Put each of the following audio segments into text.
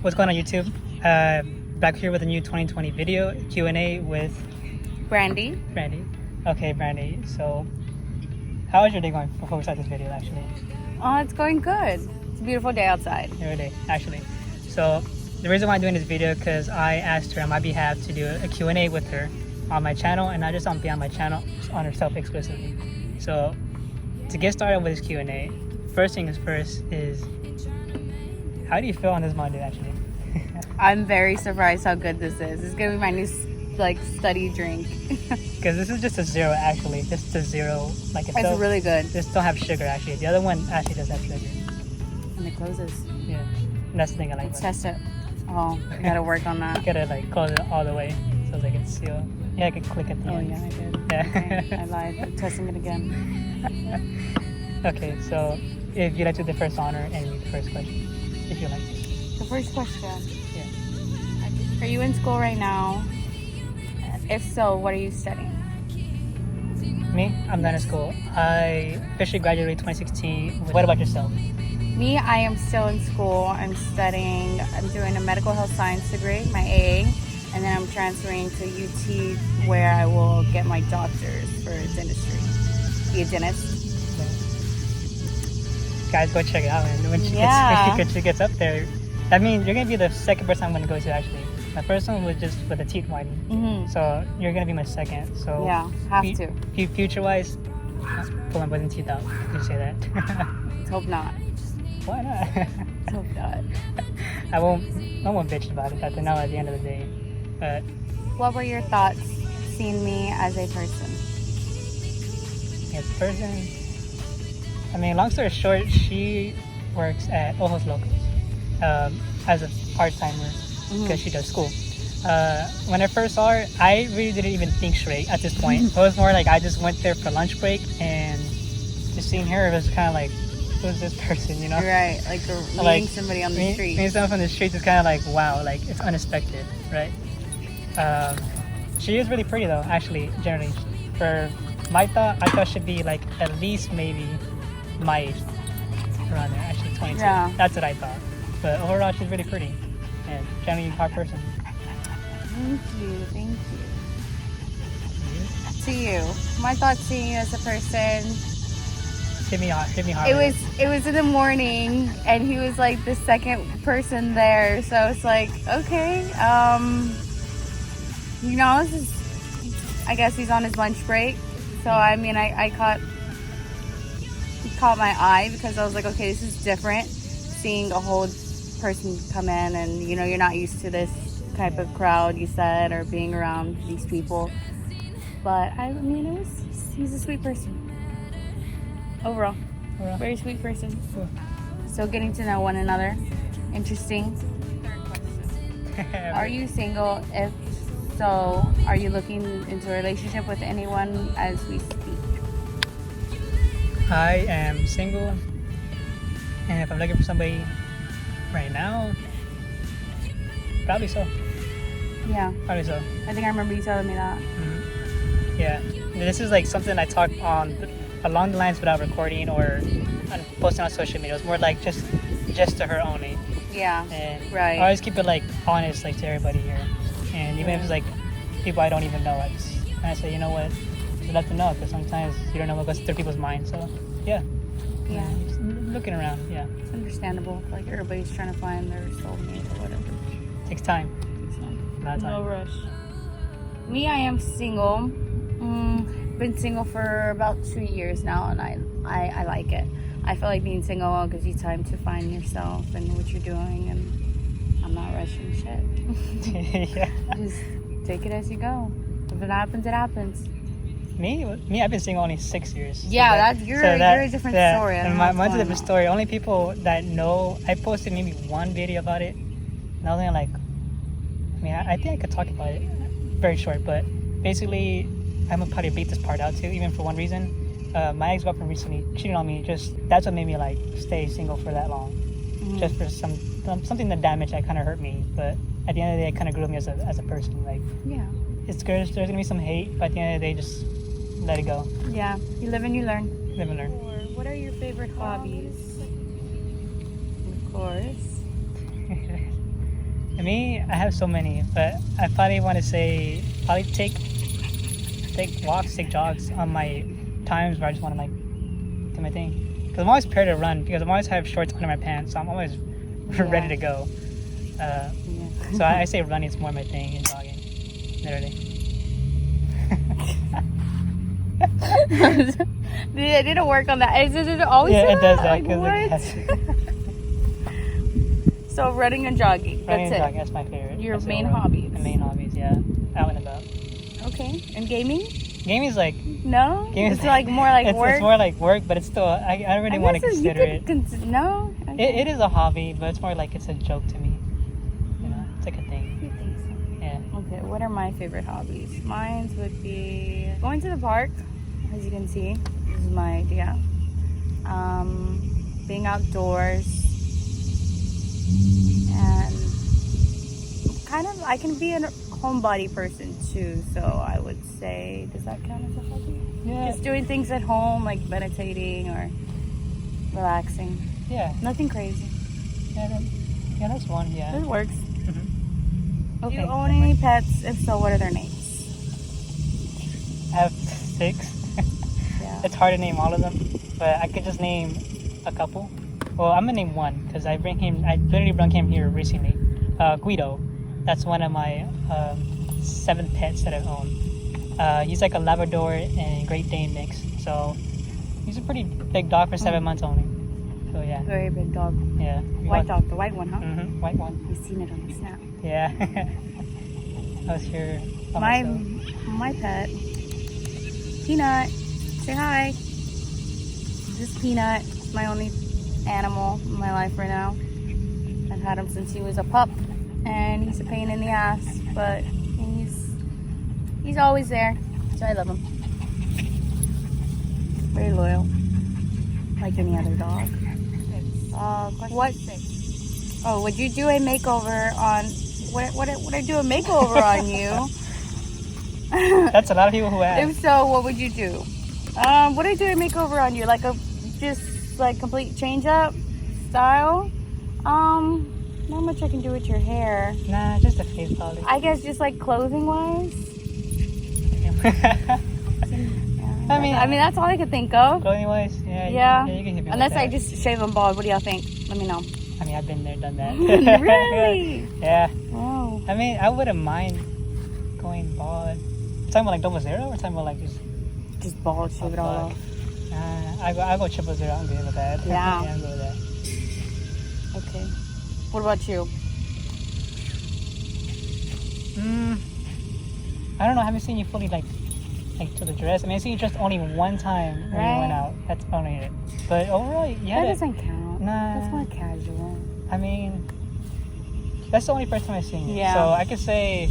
What's going on YouTube? Back here with a new 2020 video Q&A with BRANDI. Okay, BRANDI. So, how is your day going before we start this video actually? Oh, it's going good. It's a beautiful day outside. Every day, actually. So, the reason why I'm doing this video because I asked her on my behalf to do a Q&A with her on my channel, and not just on beyond my channel, on herself explicitly. So, to get started with this Q&A, first thing is first is, how do you feel on this Monday actually? I'm very surprised how good this is. It's gonna be my new study drink. Because this is just a zero actually, just a zero. Like it's really good. This don't have sugar actually. The other one actually does have sugar. And it closes. Yeah, and that's the thing I like. Let's test it. Oh, I gotta work on that. Gotta like close it all the way so it's like it's sealed. Yeah, I could click at the end. Yeah, I did. Yeah. Okay, I lied. I'm testing it again. Okay, so if you'd like to do the first honor and read the first question, if you like to. The first question. Yeah. Are you in school right now? If so, what are you studying? Me? I'm done in school. I officially graduated 2016. What about yourself? Me, I am still in school. I'm doing a medical health science degree, my AA, and then I'm transferring to UT where I will get my doctorate for dentistry. Be a dentist. Guys, go check it out, man. When she gets up there, I mean, you're gonna be the second person I'm gonna go to actually. My first one was just for the teeth whitening, so you're gonna be my second. So yeah, have to. Future-wise, pull my wisdom teeth out. You say that? Let's hope not. Why not? Let's hope not. I won't bitch about it. At the end of the day. But what were your thoughts seeing me as a person? As a person, I mean, long story short, she works at Ojos Locos as a part-timer because she does school. When I first saw her, I really didn't even think straight at this point. It was more like I just went there for lunch break, and just seeing her, it was kind of like, who's this person, you know? Right, like meeting somebody on the street. Meeting someone on the street is kind of like, wow, like it's unexpected, right? She is really pretty though, actually, generally. For my thought, I thought she'd be like at least maybe my age, around there, actually 22. Yeah. That's what I thought. But overall, she's really pretty and generally a hard person. Thank you. To you, my thoughts seeing you as a person. Hit me hard. It was in the morning, and he was like the second person there, so it's like, okay, you know, I guess he's on his lunch break. So I mean, he caught my eye because I was like, okay, this is different. Seeing a whole person come in, and you know, you're not used to this type of crowd, you said, or being around these people. But I mean, he's a sweet person. Overall, very sweet person. Cool. So getting to know one another, interesting. Are you single? If so, are you looking into a relationship with anyone as we speak? I am single, and if I'm looking for somebody right now, probably so. Yeah. Probably so. I think I remember you telling me that. Mm-hmm. Yeah. This is like something I talk on along the lines without recording or posting on social media. It was more like just to her only. Yeah. And right. I always keep it like honest, like to everybody here. And even if it's like people I don't even know, I say, you know what, just let them know, because sometimes you don't know what goes through people's minds. So yeah. Yeah. Just looking around. Yeah. It's understandable. Like everybody's trying to find their soulmate or whatever. Takes time. No rush. Me, I am single. Been single for about 2 years now, and I like it. I feel like being single gives you time to find yourself and what you're doing, and I'm not rushing shit. Yeah. Just take it as you go. If it happens, it happens. Me, I've been single only 6 years. Yeah, you're a different story. And mine's a different story. Only people that know, I posted maybe one video about it. And I was only like, I think I could talk about it very short, but basically, I'm gonna probably beat this part out too, even for one reason. My ex-girlfriend recently cheated on me. That's what made me like stay single for that long. Just for something that damaged, that kind of hurt me. But at the end of the day, it kind of grew me as a person. Like, yeah, it's good. There's gonna be some hate, but at the end of the day, just let it go. Yeah, you live and you learn. Live and learn. What are your favorite hobbies? Of course. Me, I have so many, but I probably want to say probably take walks, take jogs on my times where I just want to like do my thing. Because I'm always prepared to run because I'm always have shorts under my pants, so I'm always ready to go. So I say running is more my thing and jogging, literally. It didn't work on that. Is it always? Yeah, it does that. Like, what? So running and jogging. Running That's and it. jogging, that's my favorite. Your That's main overall. hobbies. The main hobbies, yeah. Out and about. Okay. And gaming? Gaming's like No. gaming's It's like more like work. It's more like work, but it's still I don't really want to consider it. No. Okay. It is a hobby, but it's more like it's a joke to me. You know, it's like a thing. You think so? Yeah. Okay. What are my favorite hobbies? Mine would be going to the park. As you can see, this is my idea. Being outdoors, and kind of I can be a homebody person too. So I would say, does that count as a hobby? Yeah. Just doing things at home, like meditating or relaxing. Yeah. Nothing crazy. Yeah, that's one. Yeah. It works. Mm-hmm. Do you own any pets? If so, what are their names? I have 6. Yeah. It's hard to name all of them, but I could just name a couple. Well, I'm gonna name one because I literally brought him here recently. Guido. That's one of my 7 pets that I own. He's like a Labrador and Great Dane mix. So he's a pretty big dog for 7 months only. So yeah. Very big dog. Yeah. White dog, the white one, huh? Mm-hmm. White one. You've seen it on the snap. Yeah. I was here by myself. My pet, Peanut. Say hi. This is Peanut. My only animal in my life right now. I've had him since he was a pup, and he's a pain in the ass, but he's always there, so I love him. Very loyal, like any other dog. What? Oh, would you do a makeover on? Would I do a makeover on you? That's a lot of people who ask. If so, what would you do? Would I do a makeover on you? Like just like complete change up style? Not much I can do with your hair. Nah, just a face probably. I guess just like clothing wise. I mean, that's all I could think of. clothing wise, yeah. Yeah. You can hit me Unless with I that. just shave them bald. What do y'all think? Let me know. I mean, I've been there, done that. Really? Yeah. Wow. I mean, I wouldn't mind going bald. Talking about like double zero, or talking about like Just bald, shave it all off. I go triple zero. I'm good with that. Yeah. I'm good with that. Okay. What about you? I don't know. I haven't seen you fully like to the dress. I mean, I seen you dressed only one time when you went out. That's only it. But overall, yeah. That doesn't count. Nah. That's more casual. I mean, that's the only first time I've seen you. Yeah. So I could say,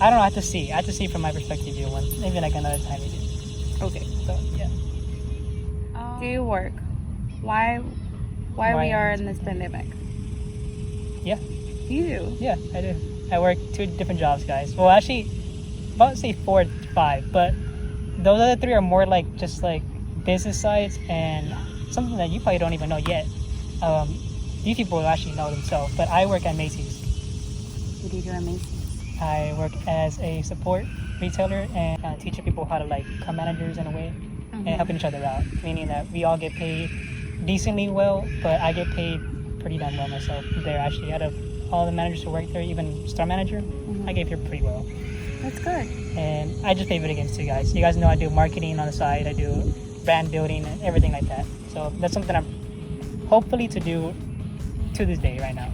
I don't know. I have to see. I have to see from my perspective you once. Maybe like another time you do. Okay. So yeah. Do you work? Why we are in this pandemic? Yeah. You do? Yeah, I do. I work 2 different jobs, guys. Well, actually, about to say 4 to 5, but those other 3 are more like just like business sides and something that you probably don't even know yet. These people will actually know themselves, but I work at Macy's. What do you do at Macy's? I work as a support retailer and teaching people how to like become managers in a way and helping each other out, meaning that we all get paid decently well, but I get paid pretty damn well myself there. Actually, out of all the managers who work there, even store manager, I get paid pretty well. That's good. And I just pay video games too, guys. You guys know I do marketing on the side. I do brand building and everything like that. So that's something I'm hopefully to do to this day right now.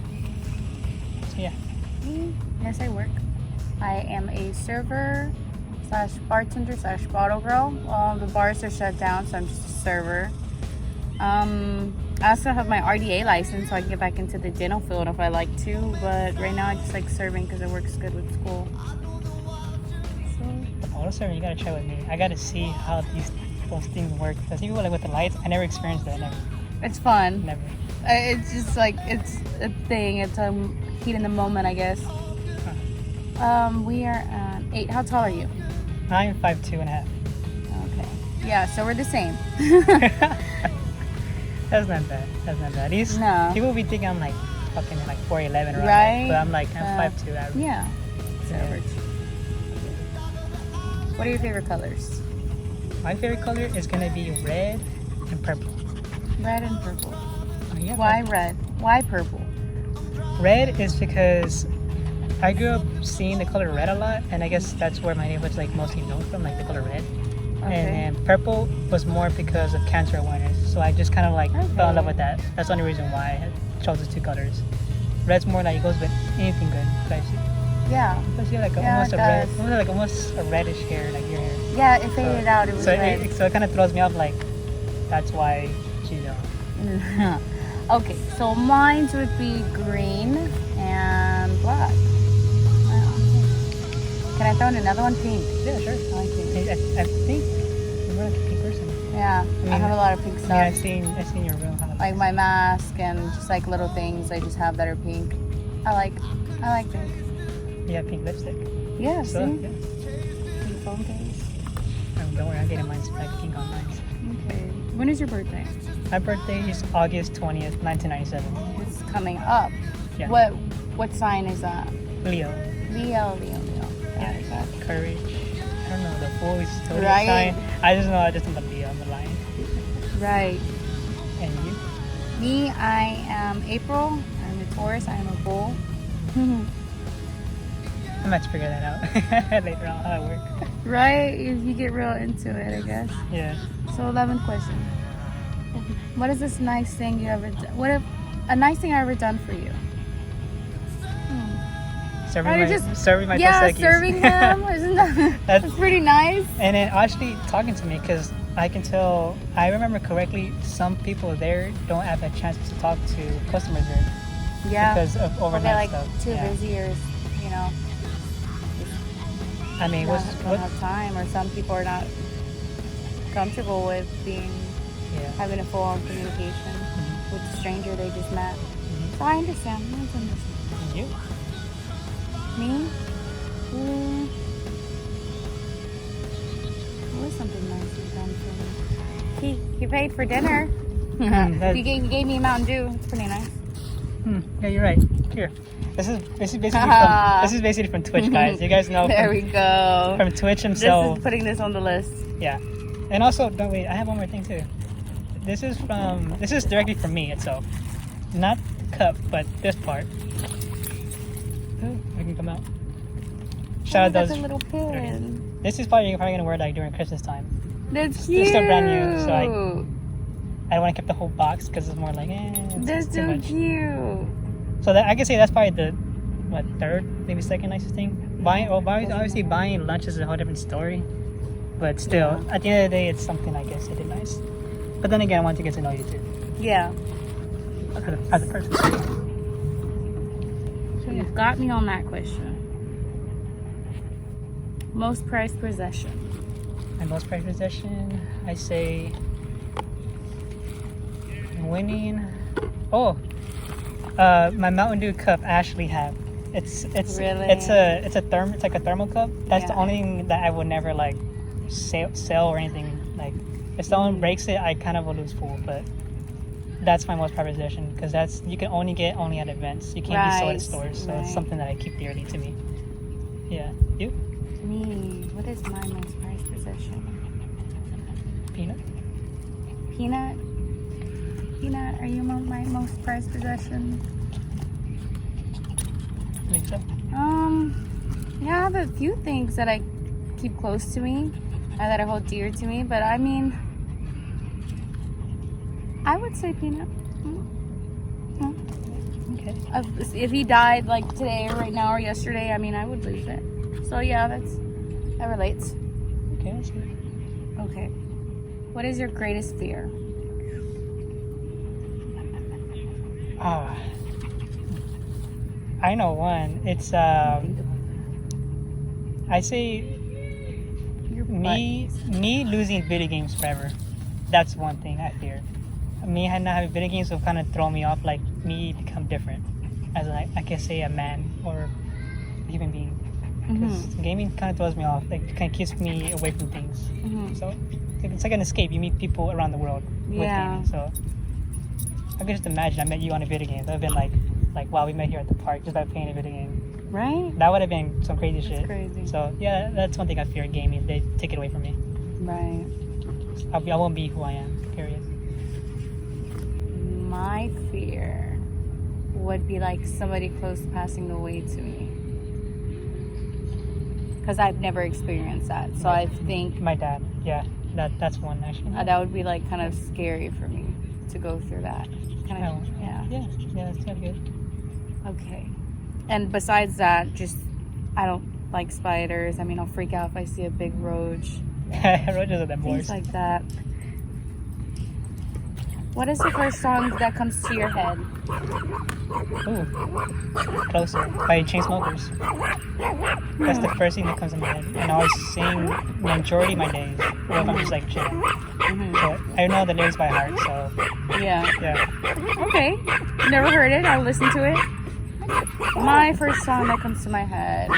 So yeah. Yes, I work. I am a server / bartender / bottle girl. All the bars are shut down, so I'm just a server. I also have my RDA license, so I can get back into the dental field if I like to. But right now, I just like serving because it works good with school. The bottle server, you gotta try with me. I gotta see how those things work. Because even like with the lights, I never experienced that. Never. It's fun. Never. It's just like it's a thing. It's heat in the moment, I guess. We are 8. How tall are you? I'm 5'2.5". Okay. Yeah, so we're the same. That's not bad. That's not bad. No. People will be thinking I'm like fucking like 4'11" around Right? there. But I'm like, I'm 5'2" average. Yeah. It's Yeah. average. What are your favorite colors? My favorite color is gonna be red and purple. Red and purple. Yeah, Why red? Why purple? red is because I grew up seeing the color red a lot, and I guess that's where my neighborhood's like mostly known from, like the color red. Okay. And then purple was more because of cancer awareness. So I just kind of like fell in love with that. That's the only reason why I chose those two colors. Red's more like it goes with anything good. But I see, Yeah. but see like Yeah, almost it a red, does. almost a reddish hair, like your hair. Yeah, it faded out. It was So red. it kind of throws me off. Like that's why she's young. Okay, so mine would be green and black. Wow. Can I throw in another one? Pink. Yeah, sure. I like pink. I think you're like a pink person. Yeah, I have a lot of pink stuff. Yeah, I've seen your room. Like my mask and just like little things I just have that are pink. I like pink. You have pink lipstick. Yeah, So, see? yeah. Pink phone case. Don't worry, I'm getting mine black pink on mine. Okay. When is your birthday? My birthday is August 20th, 1997. It's coming up. Yeah. What sign is that? Leo. Leo. Yeah. Got it. Courage. I don't know, the fool is totally Right. sign. I just know I just am a Leo, I'm a lion. Right. And you? Me, I am April. I'm a Taurus. I am a bull. I might figure that out later on how it works. Right? If you get real into it, I guess. Yeah. So 11th question. What is this nice thing you ever done? What if a nice thing I ever done for you? Serving my yeah, Dos Equis. serving him. Isn't that that's pretty nice? And then actually talking to me, because I can tell, I remember correctly, some people there don't have a chance to talk to customers there Yeah. because of Or overnight they're like stuff. too Yeah. busy, or you know, I mean, don't have time, or some people are not comfortable with having a full-on communication with a stranger they just met. So I understand. You? Me? What was something nice you've done for me? He paid for dinner. He gave me a Mountain Dew. It's pretty nice. Yeah, you're right. Here. This is basically from Twitch, guys. You guys know There we go. from Twitch himself. This is putting this on the list. Yeah. And also, don't wait, I have one more thing too. This is directly from me itself. Not the cup, but this part. Oh, I can come out. Shout out that's those. a little pin. This is probably gonna wear like during Christmas time. That's cute. It's still brand new, so I don't want to keep the whole box because it's more like That's it's so too much. cute. So that I can say that's probably the third, maybe second nicest thing. Obviously buying lunch is a whole different story, but still, at the end of the day, it's something I guess I did nice. But then again, I want to get to know you too, Yeah. as a person. So you've got me on that question. Most prized possession. My most prized possession, I say, winning. Oh, my Mountain Dew cup I actually have. It's Really? it's like a thermal cup. That's the Yeah. only thing that I would never like sell or anything. Like if someone breaks it, I kind of will lose full. But that's my most prized possession because you can only get at events. You can't be sold at stores. So it's something that I keep dearly to me. Yeah. You? Me. What is my most prized possession? Peanut? Peanut? Peanut, are you my most prized possession? I think so. Yeah, I have a few things that I keep close to me and that I hold dear to me, but I mean, I would say Peanut. Okay. If he died like today or right now or yesterday, I mean, I would lose it. So yeah, that relates. Okay, that's good. Okay. What is your greatest fear? I know one. It's I say me losing video games forever. That's one thing I fear. Me not having video games will kind of throw me off. Like me become different as I can say a man or a human being. Because gaming kind of throws me off. Like it kind of keeps me away from things. So it's like an escape. You meet people around the world with gaming. So I could just imagine I met you on a video game. That would have been like like, wow, we met here at the park just by playing a video game. Right? That would have been some crazy shit. Crazy. So yeah, that's one thing I fear gaming. They take it away from me. Right. I won't be who I am. Period. My fear would be like somebody close passing away to me. Because I've never experienced that. So I think My dad. Yeah, that's one actually. that would be like kind of scary for me to go through that. Kind of, yeah. Yeah, that's not good. Okay. And besides that, just I don't like spiders. I mean, I'll freak out if I see a big roach. Roaches are the Things worst. like that. What is the first song that comes to your head? Ooh, Closer by Chainsmokers. That's the first thing that comes to my head. And I always sing majority of my days, or if I'm just like chilling. So I know the lyrics by heart, so Yeah. yeah. Okay. Never heard it. I'll listen to it. My first song that comes to my head.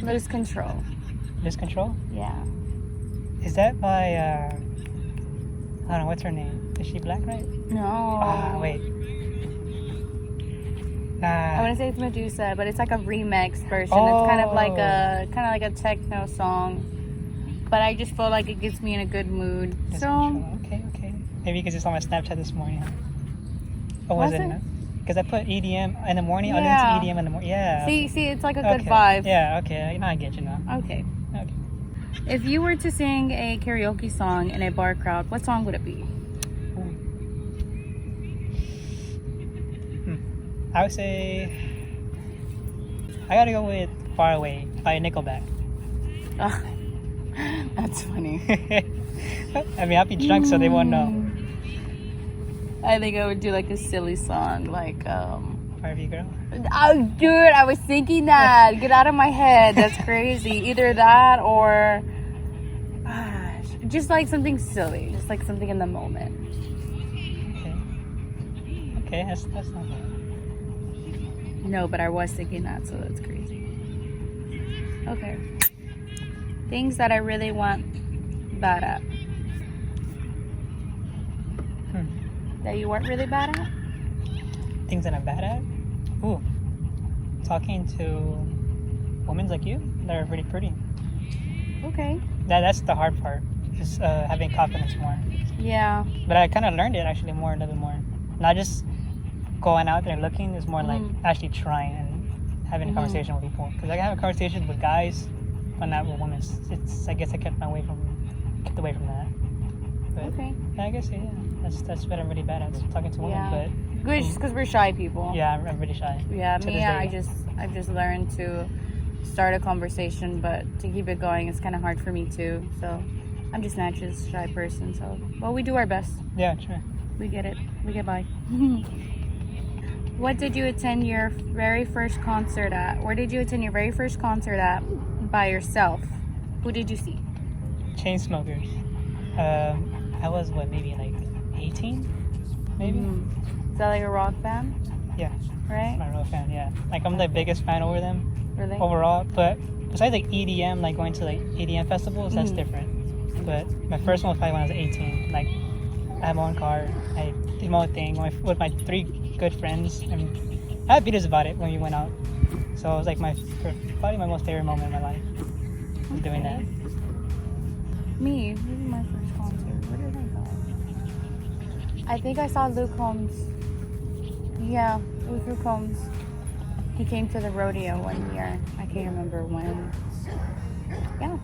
Lose Control. Lose Control? Yeah. Is that by, I don't know, what's her name? Is she black, right? No. Wait. I want to say it's Medusa, but it's like a remix version. It's kind of like a techno song. But I just feel like it gets me in a good mood. Lose So Control. Okay. Maybe because it's on my Snapchat this morning. Huh? Or was it? Because I put EDM in the morning. Yeah. I didn't see EDM in the morning. Yeah. see, it's like a good Okay. vibe. Yeah, okay. Now I get you now. Okay. Okay. If you were to sing a karaoke song in a bar crowd, what song would it be? I would say I gotta go with Far Away by Nickelback. That's funny. I mean, I'll be drunk, so they won't know. I think I would do like a silly song, like Barbie girl. oh, dude, I was thinking that. Get out of my head. That's crazy. Either that or just like something silly, just like something in the moment. Okay, that's not bad. No, but I was thinking that, so that's crazy. Okay. Things that I really want bad at. That you weren't really bad at? Things that I'm bad at? Ooh. Talking to women like you that are really pretty. Okay. That's the hard part. Just having confidence more. Yeah. But I kind of learned it actually a little bit more. Not just going out there looking, it's more like actually trying and having a conversation with people. Because I can have a conversation with guys, but not with women. I guess I kept away from that. But Okay. yeah, I guess yeah. That's what I'm really bad at, talking to women. Yeah. But Good, just because we're shy people. yeah, I'm really shy. Yeah, to me, this I've day. just learned to start a conversation, but to keep it going, it's kind of hard for me too. So I'm just not just a shy person. So, well, we do our best. Yeah, sure. We get it. We get by. What did you attend your very first concert at? Where did you attend your very first concert at by yourself? Who did you see? Chainsmokers. I was maybe like 18, maybe. Is that like a rock band? Yeah, Right? I'm a real fan. Yeah, like I'm the biggest fan over them Really? overall. But besides like EDM, like going to like EDM festivals, that's different. But my first one was probably when I was 18. Like I had my own car. I did my own thing with my 3 good friends, and I had videos about it when we went out. So it was like probably my most favorite moment in my life, was doing that. Me? This is my first concert. Where did I go? I think I saw Luke Combs. Yeah, it was Luke Combs. He came to the rodeo one year. I can't remember when. Yeah.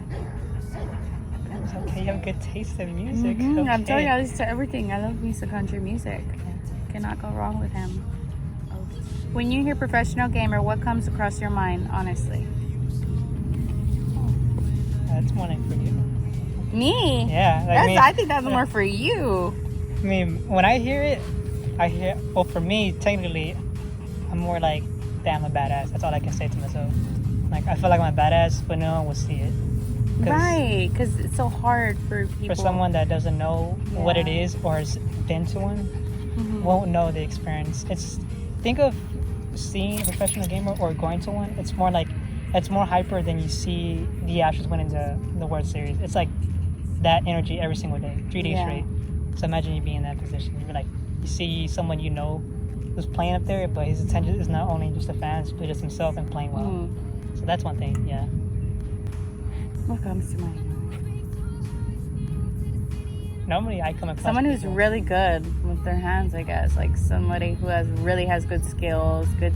It's okay, you have good taste in music. I'm telling you, Okay. I listen to everything. I love me some country music. Cannot go wrong with him. When you hear professional gamer, what comes across your mind, honestly? That's more like for you. Me? Yeah, like I think that's more for you. I mean, when I hear it, well, for me, technically, I'm more like, damn, I'm a badass. That's all I can say to myself. Like, I feel like I'm a badass, but no one will see it. Right, because it's so hard for people. For someone that doesn't know what it is or has been to one, won't know the experience. Think of seeing a professional gamer or going to one. It's more like, it's more hyper than you see the Astros winning the World Series. It's like that energy every single day, 3 days straight. So imagine you being in that position. You're like, you see someone you know who's playing up there, but his attention is not only just the fans, but just himself and playing well. Mm-hmm. So that's one thing, yeah. What comes to mind? Normally, I come across Someone who's people- really good with their hands, I guess. Like somebody who really has good skills, good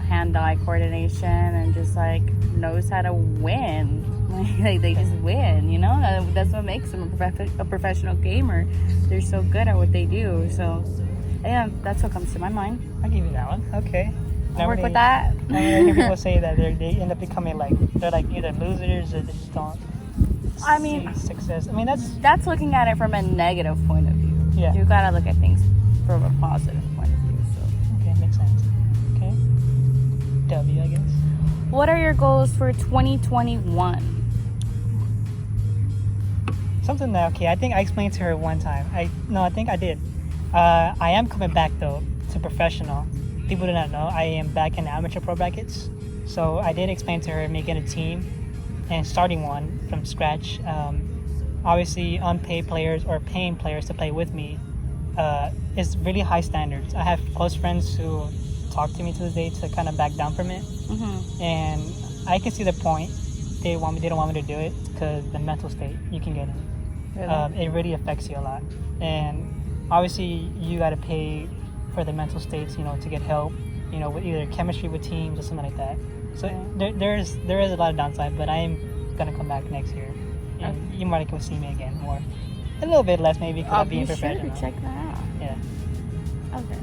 hand-eye coordination, and just like knows how to win. Like they just win, you know? That's what makes them a professional gamer. They're so good at what they do. So, yeah, that's what comes to my mind. I'll give you that one. Okay. I'll work with that. I hear people say that they end up becoming they're like either losers or they just don't see success. I mean, That's looking at it from a negative point of view. Yeah. You gotta look at things from a positive point of view. So, okay, makes sense. Okay. W, I guess. what are your goals for 2021? Something that, okay, I think I explained to her one time. I think I did. I am coming back though to professional. People do not know I am back in amateur pro brackets. So I did explain to her making a team and starting one from scratch. Obviously, unpaid players or paying players to play with me is really high standards. I have close friends who talk to me to this day to kind of back down from it, and I can see the point. They don't want me to do it because the mental state you can get in. Really? It really affects you a lot, and obviously you got to pay for the mental states, to get help, with either chemistry with teams or something like that. So there is a lot of downside, but I am gonna come back next year, and you might go see me again more, a little bit less maybe because I'll be professional. Check that out. Yeah. Okay.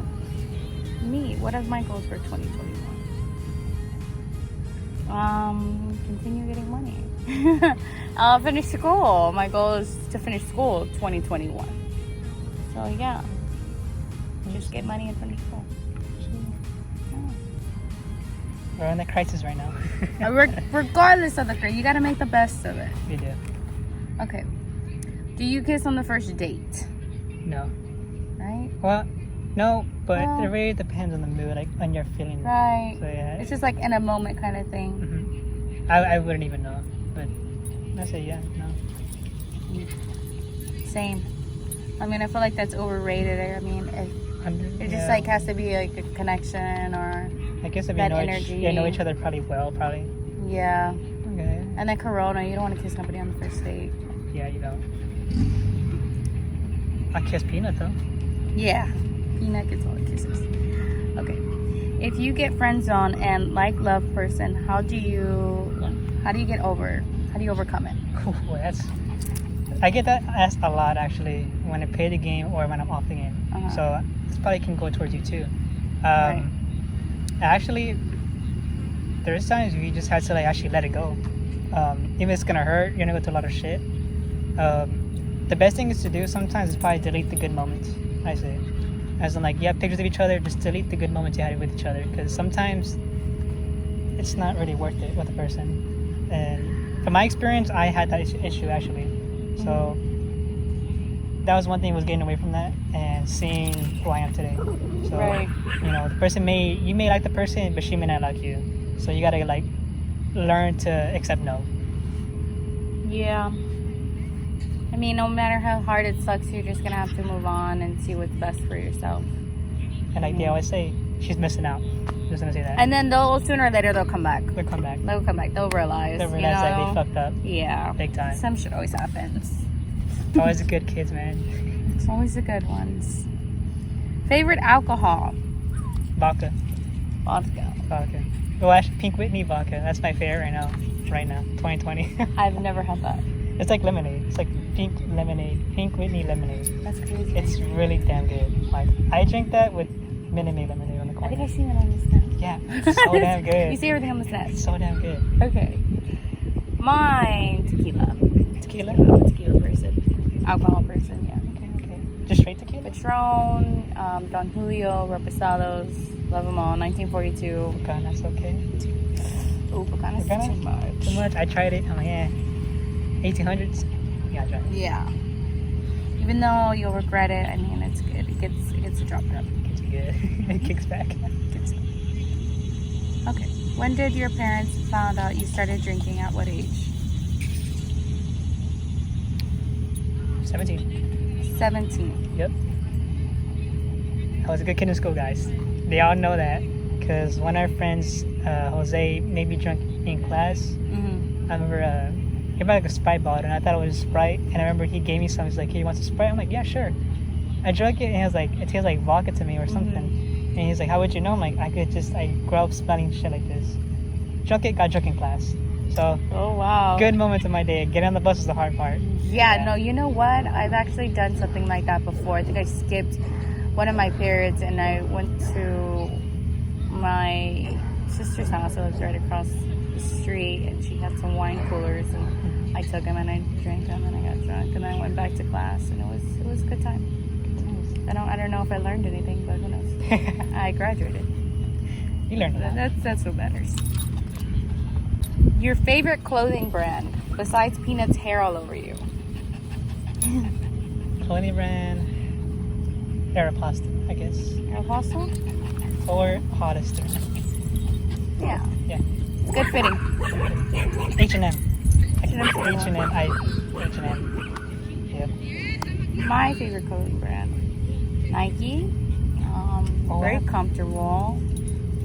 Me, what are my goals for 2021? Continue getting money. I'll finish school. My goal is to finish school 2021. So yeah, just get money and finish school. We're in a crisis right now. Regardless of the grade, you gotta make the best of it. We do. Okay. Do you kiss on the first date? No. Right? Well, no, but Well, it really depends on the mood, like on your feeling. Right. So yeah. It's just like in a moment kind of thing. I wouldn't even know, but I say yeah, no. Same. I mean, I feel like that's overrated. I mean, it just like has to be like a connection or I guess if that you energy. know each other probably. Yeah. Okay. And then Corona, you don't want to kiss nobody on the first date. Yeah, you don't. I kiss Peanut though. Yeah. Peanut gets all the kisses. Okay. If you get friend zone and love person, how do you overcome it? Cool. I get that asked a lot actually when I play the game or when I'm off the game. So this probably can go towards you too. Right. Actually, there's times you just have to actually let it go. If it's gonna hurt, you're gonna go through a lot of shit. The best thing is to do sometimes is probably delete the good moments. I say, as in you have pictures of each other, just delete the good moments you had with each other, because sometimes it's not really worth it with a person. And from my experience, I had that issue actually. So that was one thing, was getting away from that and seeing who I am today. So Right. The person you may like the person, but she may not like you. So you gotta learn to accept no. Yeah. I mean, no matter how hard it sucks, you're just gonna have to move on and see what's best for yourself. And they always say, she's missing out. I'm just gonna say that. And then sooner or later they'll come back. They'll come back. They'll come back. They'll realize. They'll realize that they fucked up. Yeah. Big time. Some shit always happens. Always the good kids, man. It's always the good ones. Favorite alcohol? Vodka. Vodka. Well, actually, Pink Whitney vodka. That's my favorite right now. 2020. I've never had that. It's like lemonade. It's like pink lemonade. Pink Whitney lemonade. That's crazy. It's really damn good. I drink that with Minute Maid lemonade on the I corner. think I've seen it on the snap. Yeah, it's so damn good. You see everything on the snap. It's so damn good. Okay. Mine, tequila. Tequila? I'm a tequila person. Alcohol person, yeah. Okay. Just straight tequila? Patron, Don Julio, Reposados, love them all. 1942. That's okay. Ooh, Pocahontas is too much. Too much. I tried it. I'm like, 1800s. Yeah, I tried it. Yeah. Even though you'll regret it, I mean, it's good. It gets the job done. It's good. It kicks back. Okay. When did your parents found out you started drinking? At what age? 17. 17. Yep. I was a good kid in school, guys. They all know that because one of our friends, Jose, made me drunk in class. Mm-hmm. I remember he bought like a Sprite bottle, and I thought it was Sprite. And I remember he gave me some. He's like, "Hey, you want some Sprite?" I'm like, "Yeah, sure." I drank it, and he was like, "It tastes like vodka to me or something." Mm-hmm. And he's like, "How would you know?" I'm like, I grew up smelling shit like this. Drunk it, got drunk in class. So, Oh, wow. good moments of my day. Getting on the bus was the hard part. Yeah, no, you know what? I've actually done something like that before. I think I skipped one of my periods and I went to my sister's house. It was right across the street, and she had some wine coolers, and I took them and I drank them and I got drunk, and I went back to class, and it was a good time. I don't know if I learned anything, but who knows? I graduated. You learned that. That's what matters. Your favorite clothing brand besides Peanut's hair all over you? Clothing brand, Aeropostale, I guess. Aeropostale? Or Hollister. Yeah. Yeah. It's good fitting. H&M. H&M. H&M. Yeah. My favorite clothing brand, Nike. Very comfortable.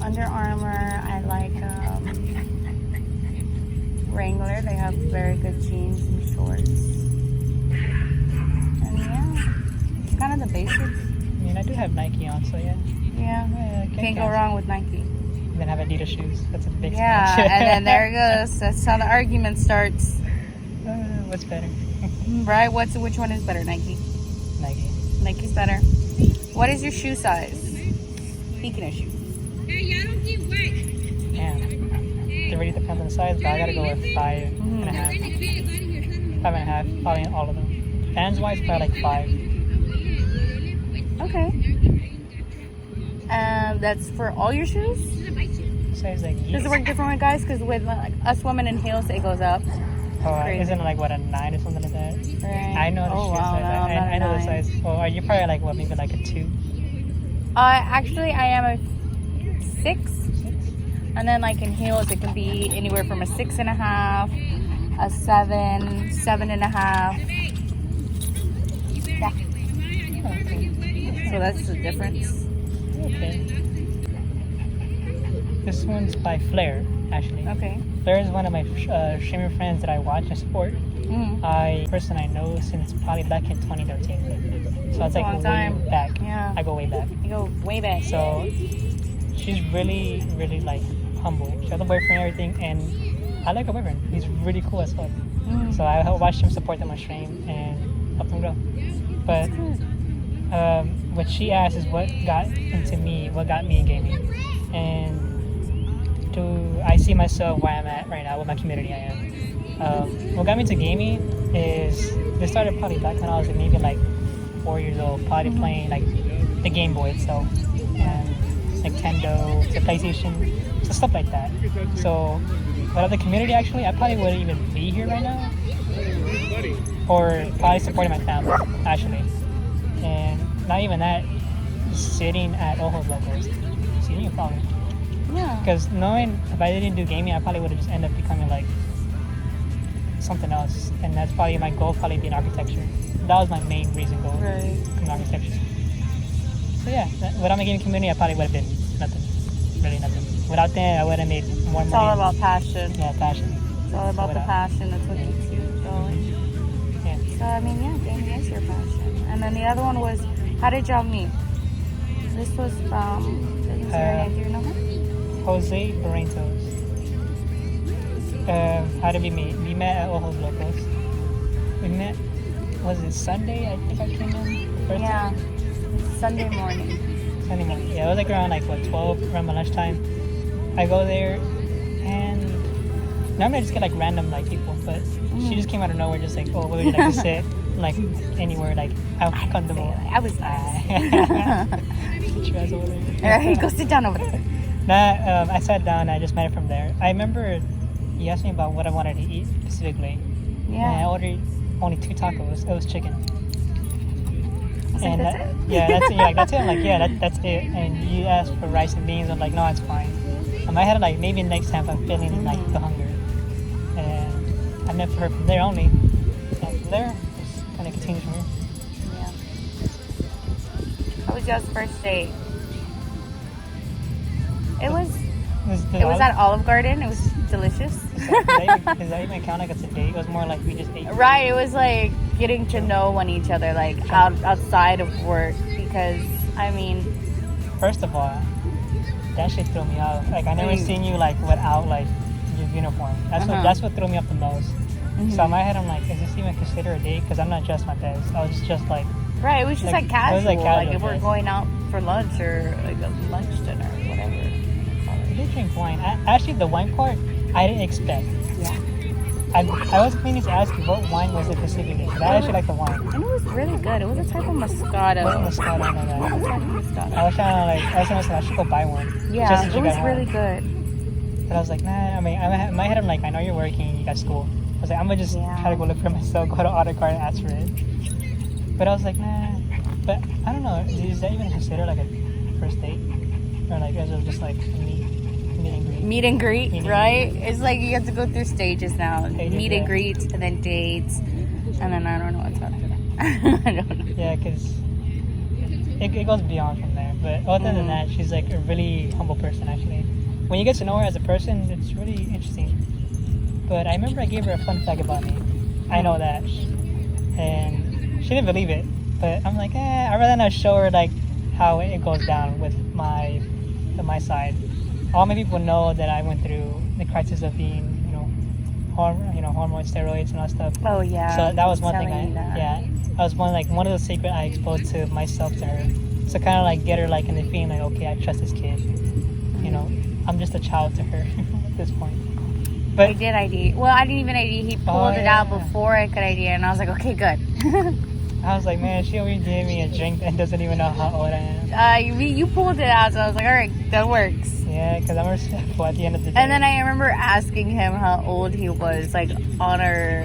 Under Armour. I like Wrangler. They have very good jeans and shorts. And yeah, it's kind of the basics. I mean, I do have Nike on, so yeah. Yeah. Can't go wrong with Nike. And then have Adidas shoes. That's a big Yeah, smash. and then there it goes. That's how the argument starts. What's better? Right? Which one is better? Nike. Nike. Nike's better. What is your shoe size? Speaking of shoes. Damn. It really depends on the size, but I gotta go with 5.5. 5.5, probably in all of them. Fans wise, probably like 5. Okay. That's for all your shoes? Size like Does it work different with guys? Because with like, us women in heels, it goes up. Isn't it like what, a 9 or something like that? Right. I know the shoe size. I know the size. Oh, are you probably like what, maybe like a 2? Actually, I am a 6. And then like in heels, it can be anywhere from a 6.5, a 7, 7.5. Yeah. Okay. So that's the difference. Okay. This one's by Flair, actually. Okay. Flair is one of my streamer friends that I watch and support. Mm-hmm. Person I know since probably back in 2013. So it's like long way time. back. Yeah. I go way back. You go way back. So she's really, really like humble. She has a boyfriend and everything, and I like her boyfriend. He's really cool as fuck. Mm. So I watch him, support them on stream, and help them grow. But what she asked is what got me in gaming, and do I see myself where I'm at right now, what my community I am. What got me into gaming is this started probably back when I was maybe like 4 years old, probably playing like the Game Boy itself, and Nintendo, the PlayStation, so stuff like that. So without the community, actually, I probably wouldn't even be here right now, or probably supporting my family, actually. And not even that, sitting at Ojo's locals, sitting in probably. Yeah. Because knowing if I didn't do gaming, I probably would have just ended up becoming like something else, and that's probably my goal. Probably be in architecture. That was my main reason goal. Right. Become architecture. So yeah, without my gaming community, I probably would have been nothing. Really nothing. Without that, I would have made more money. It's all about passion. Yeah, passion. It's all about the passion. That's what keeps you going. Yeah. So I mean, yeah, gaming is your passion. And then the other one was, how did y'all meet? This was from. Do you know her? Jose Barrentos. How did we meet? We met at Ojo's Locals. We met, was it Sunday? I think I came in the first time. Sunday morning. Sunday morning. Yeah, it was like around like what, 12, around my lunchtime. I go there, and normally I just get like random like people, but she just came out of nowhere, just like, oh, where would you like to sit? Like anywhere, like comfortable. I was nice. Sit your ass over there. Alright, go sit down over there. I sat down and I just met her from there. I remember he asked me about what I wanted to eat specifically. Yeah. And I ordered only 2 tacos. It was chicken. And that's it? Yeah, that's it. Yeah, that's it. I'm like, yeah, that's it. And you asked for rice and beans. I'm like, no, it's fine. I had like maybe next time if I'm feeling like the hunger. And I met her from there only. And from there, just kind of continues from here. Yeah. was y'all's first date? It was It was at Olive Garden. It was delicious. Does that even count like it's a date? It was more like we just ate. Right, it was like getting to know one each other, like outside of work. Because I mean, first of all, that shit threw me off. Like I never seen you like without like your uniform. That's what threw me off the most. So in my head, I'm like, is this even considered a date? Because I'm not dressed my best. I was just like. Right, it was just like casual. It was like casual. Like if we're going out for lunch or like a lunch dinner, whatever. We did drink wine. Actually, the wine part, I didn't expect. Yeah. I was meaning to ask you what wine was it specifically. Because I actually like the wine. And it was really good. It was a type of Moscato. It was Moscato, I know that. It was like Moscato. I was trying to I should go buy one. Yeah, it was really good. But I was like, nah. I mean, in my head, I'm like, I know you're working, you got school. I was like, I'm gonna just try to go look for myself, go to Olive Garden and ask for it. But I was like, nah. But I don't know. Is that even considered like a first date, or like is it just like a meet and greet? Meet and greet, right? It's like you have to go through stages now. Meet and greets, and then dates, and then I don't know what's after that. I don't know. Yeah, because it goes beyond from there. But other than that, she's like a really humble person. Actually, when you get to know her as a person, it's really interesting. But I remember I gave her a fun fact about me. I know that, and she didn't believe it. But I'm like, I'd rather not show her like how it goes down with my side. All my people know that I went through the crisis of being, hormone steroids and all that stuff. Oh yeah. So that was one thing. That was one of those secrets I exposed to myself to her. So kind of like get her like in the feeling like, okay, I trust this kid. I'm just a child to her at this point. But I did ID. Well, I didn't even ID. He pulled it out before I could ID, and I was like, okay, good. I was like, man, she always gave me a drink and doesn't even know how old I am. You pulled it out, so I was like, all right, that works. Yeah, because I'm respectful at the end of the day. And then I remember asking him how old he was, like on our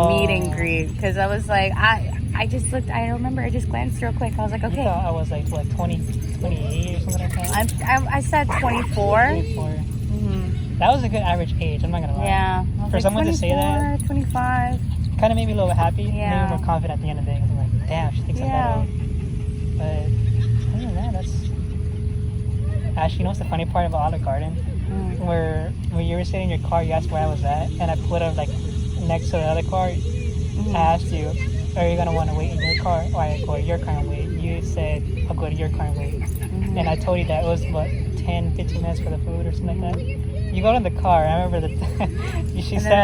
meet and greet, because I was like, I just looked. I remember I just glanced real quick. I was like, okay. You thought I was like what, 28 or something like that. I said 24. 24. Mm-hmm. That was a good average age. I'm not gonna lie. Yeah. For someone to say that, 25. Kind of made me a little bit happy. Yeah. Made me more confident at the end of the day. I'm like, damn, she thinks I'm that old. But other than that, that's. Actually, you know what's the funny part about Olive Garden? Where when you were sitting in your car, you asked where I was at, and I put up like next to the other car. I asked you, are you gonna want to wait in your car, or I go to your car and wait? You said I'll go to your car and wait, and I told you that it was what 10-15 minutes for the food or something like that. You got in the car. I remember the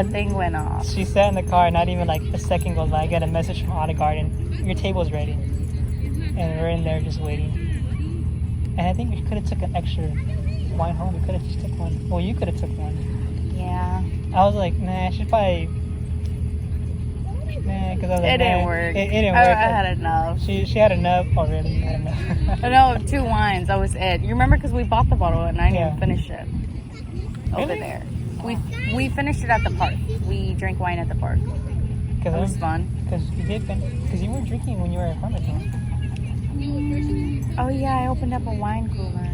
thing went off. She sat in the car. Not even like a second goes by. I get a message from Olive Garden. Your table's ready, and we're in there just waiting. And I think we could have took an extra wine home. We could have just took one. Well, you could have took one. Yeah. I was like, nah. She's probably. Nah, because I was like, it didn't work. It didn't work. I had enough. She had enough already. You had enough. No, 2 wines. That was it. You remember because we bought the bottle and I didn't finish it. Over there. We finished it at the park. We drank wine at the park. It was fun. Because you weren't drinking when you were at Farmington. Oh yeah, I opened up a wine cooler.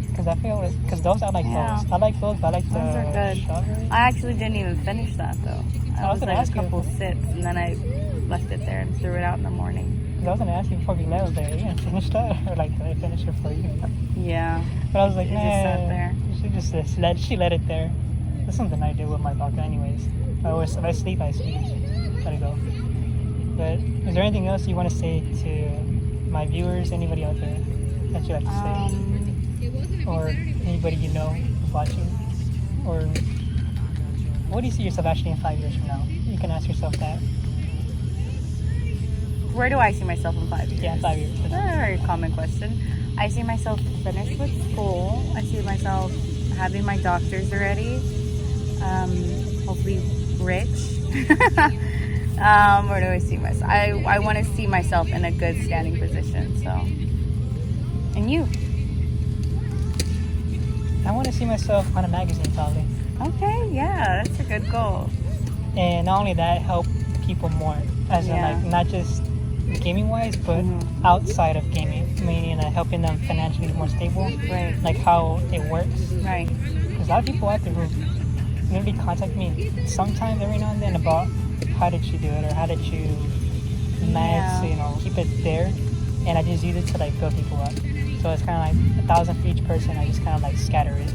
Because those I like those. I like those, but I like the. Those are good. Strawberry. I actually didn't even finish that though. I was like a couple sips and then I left it there and threw it out in the morning. I was gonna ask you before we left, there. You gonna finish that, or like did I finish it for you? Yeah. But I was like, it just sat there. She let it there. That's something I do with my vodka, anyways. If I sleep, I sleep. Let it go. But is there anything else you want to say to my viewers? Anybody out there that you like to say, or anybody you know who's watching, or what do you see yourself actually in 5 years from now? You can ask yourself that. Where do I see myself in 5 years? Yeah, 5 years. That's a very common question. I see myself finished with school. I see myself having my doctors already. Hopefully rich. Where do I see myself? I want to see myself in a good standing position. So, and you? I want to see myself on a magazine, probably. Okay, yeah, that's a good goal. And not only that, help people more, as in like not just gaming wise, but outside of gaming, meaning helping them financially be more stable, right? Like how it works, right? Because a lot of people out there who literally contact me sometimes every now and then about how did you do it, or how did you manage to keep it there, and I just use it to like build people up. So it's kind of like 1,000 for each person. I just kind of like scatter it,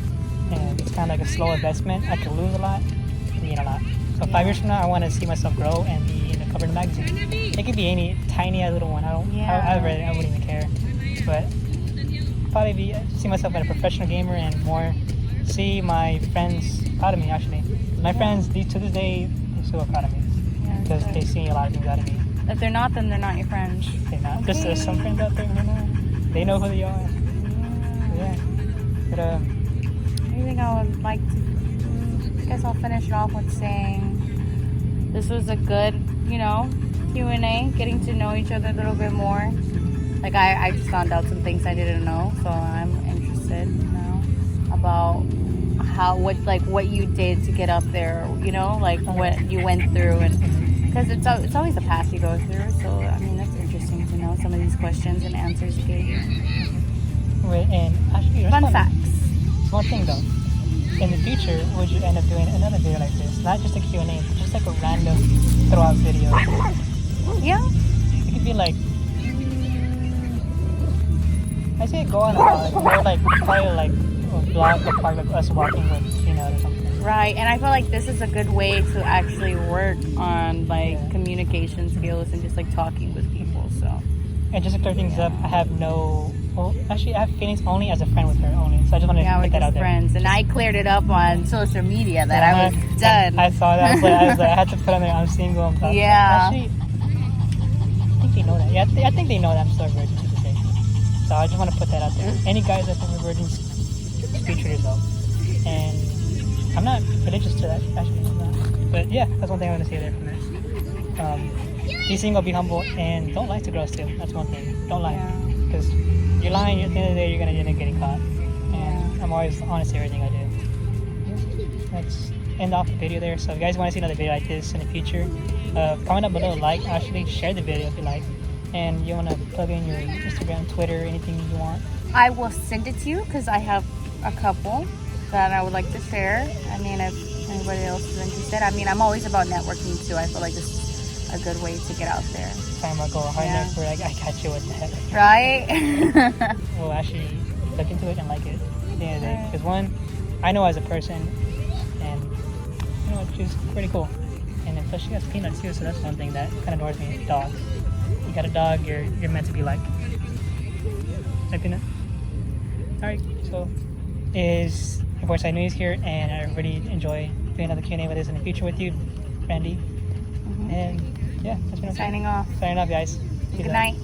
and it's kind of like a slow investment. I could lose a lot, gain a lot. So 5 years from now, I want to see myself grow and be in the cover of the magazine. It could be any tiny little one. I wouldn't even care. But probably see myself as a professional gamer and more see my friends proud of me. Actually, my friends to this day they're so proud of me because they see a lot of things out of me. If they're not, then they're not your friends. They're not. Okay. There's some friends out there who know. They know who they are. Yeah. But I think I would like to. I guess I'll finish it off with saying this was a good, Q&A, getting to know each other a little bit more. Like I just found out some things I didn't know, so I'm interested now about what you did to get up there, what you went through, and because it's always the path you go through. So I mean that's interesting to know some of these questions and answers you gave. Wait, and actually, fun facts. One thing though, in the future, would you end up doing another video like this? Not just a Q&A, but just like a random throw-out video. Yeah. It could be like. I say go on about more like probably like a vlog of part of us walking with peanut or something. Right, and I feel like this is a good way to actually work on communication skills and just like talking with people. So. And just to clear things up, I have actually I have feelings only as a friend with her only. So I just wanted to put that out there. Friends, and I cleared it up on social media that I was done. I saw that. I was like, I had to put on there. I'm single. I'm talking. Yeah. Actually, I think they know that. Yeah, I think they know that I'm still a virgin to this day. So I just want to put that out there. Any guys that think we're virgins, speak for yourself. And I'm not religious to that, actually. I'm not. But yeah, that's one thing I want to say there from this. Be single, be humble, and don't lie to girls too. That's one thing. Don't lie. Because you're lying, at the end of the day, you're going to end up getting caught. And I'm always honest in everything I do. Let's end off the video there. So if you guys want to see another video like this in the future, comment up below, actually share the video if you like. And you want to plug in your Instagram, Twitter, anything you want. I will send it to you because I have a couple that I would like to share. I mean, if anybody else is interested. I mean, I'm always about networking too. I feel like this is a good way to get out there. Time I go hard next where I got you with that. Right? We'll actually look into it and like it at the end of the day. Because one, I know as a person, and she's pretty cool. And then plus she has peanuts too, so that's one thing that kind of annoys me. Dogs. You got a dog, you're meant to be like Peanut. Alright, so of course I know he's here, and I really enjoy doing another Q&A with us in the future with you, BRANDI. And yeah, that's been Signing off. Signing off, guys. Good night.